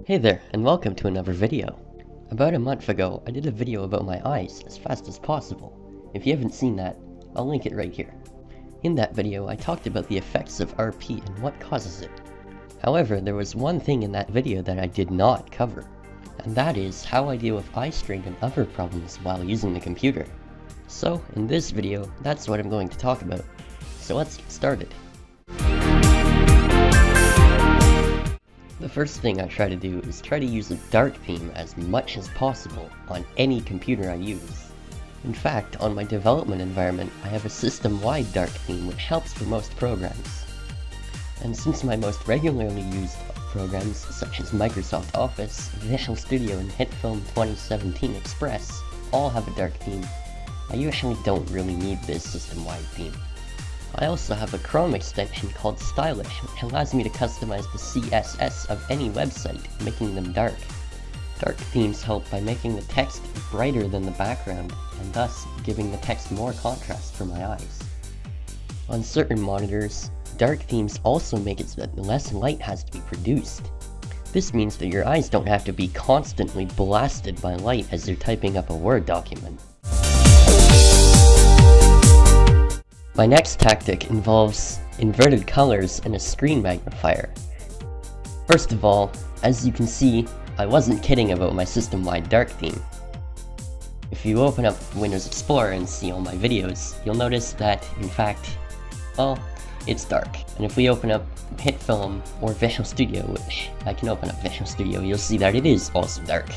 Hey there, and welcome to another video. About a month ago, I did a video about my eyes as fast as possible. If you haven't seen that, I'll link it right here. In that video, I talked about the effects of RP and what causes it. However, there was one thing in that video that I did not cover, and that is how I deal with eye strain and other problems while using the computer. So, in this video, that's what I'm going to talk about. So let's get started. The first thing I try to do is try to use a dark theme as much as possible on any computer I use. In fact, on my development environment, I have a system-wide dark theme which helps for most programs. And since my most regularly used programs, such as Microsoft Office, Visual Studio, and HitFilm 2017 Express, all have a dark theme, I usually don't really need this system-wide theme. I also have a Chrome extension called Stylish, which allows me to customize the CSS of any website, making them dark. Dark themes help by making the text brighter than the background, and thus giving the text more contrast for my eyes. On certain monitors, dark themes also make it so that less light has to be produced. This means that your eyes don't have to be constantly blasted by light as you're typing up a Word document. My next tactic involves inverted colors and a screen magnifier. First of all, as you can see, I wasn't kidding about my system-wide dark theme. If you open up Windows Explorer and see all my videos, you'll notice that, in fact, well, it's dark. And if we open up HitFilm or Visual Studio, which I can open up Visual Studio, you'll see that it is also dark.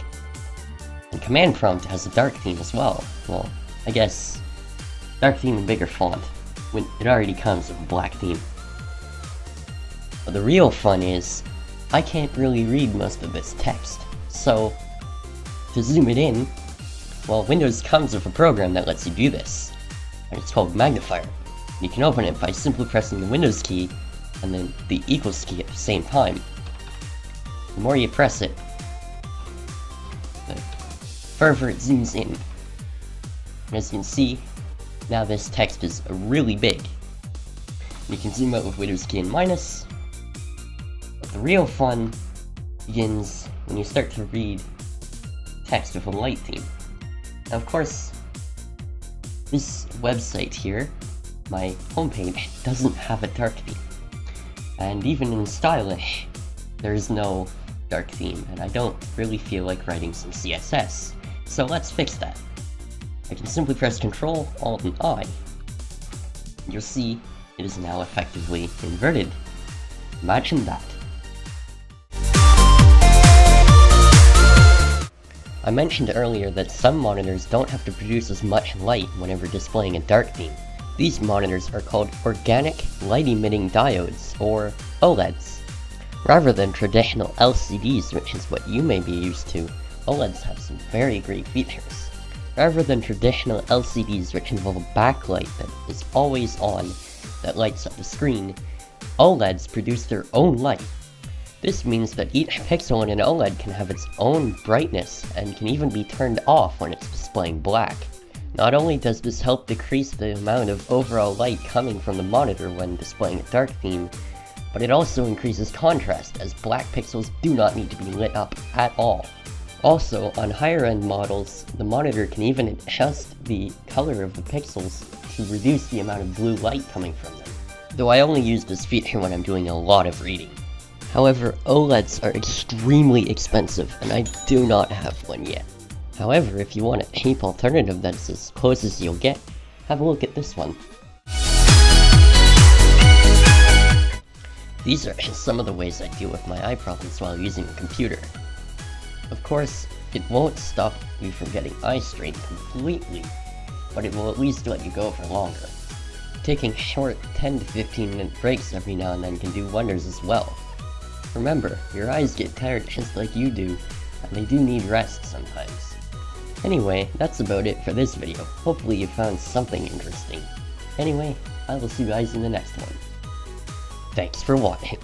And Command Prompt has a dark theme as well. Well, I guess dark theme in bigger font, when it already comes with a black theme. But the real fun is, I can't really read most of this text, so to zoom it in, well, Windows comes with a program that lets you do this, and it's called Magnifier. You can open it by simply pressing the Windows key and then the equals key at the same time. The more you press it, the further it zooms in. And as you can see, now this text is really big. You can zoom out with Windows key and minus, but the real fun begins when you start to read text with a light theme. Now, of course, this website here, my homepage, doesn't have a dark theme. And even in Stylish, there is no dark theme, and I don't really feel like writing some CSS. So let's fix that. I can simply press Ctrl, Alt, and I. You'll see it is now effectively inverted. Imagine that. I mentioned earlier that some monitors don't have to produce as much light whenever displaying a dark theme. These monitors are called organic light-emitting diodes, or OLEDs. Rather than traditional LCDs, which is what you may be used to, OLEDs have some very great features. Rather than traditional LCDs which involve a backlight that is always on that lights up the screen, OLEDs produce their own light. This means that each pixel in an OLED can have its own brightness and can even be turned off when it's displaying black. Not only does this help decrease the amount of overall light coming from the monitor when displaying a dark theme, but it also increases contrast as black pixels do not need to be lit up at all. Also, on higher-end models, the monitor can even adjust the color of the pixels to reduce the amount of blue light coming from them, though I only use this feature when I'm doing a lot of reading. However, OLEDs are extremely expensive, and I do not have one yet. However, if you want a cheap alternative that's as close as you'll get, have a look at this one. These are just some of the ways I deal with my eye problems while using a computer. Of course, it won't stop you from getting eye strain completely, but it will at least let you go for longer. Taking short 10 to 15 minute breaks every now and then can do wonders as well. Remember, your eyes get tired just like you do, and they do need rest sometimes. Anyway, that's about it for this video. Hopefully you found something interesting. Anyway, I will see you guys in the next one. Thanks for watching.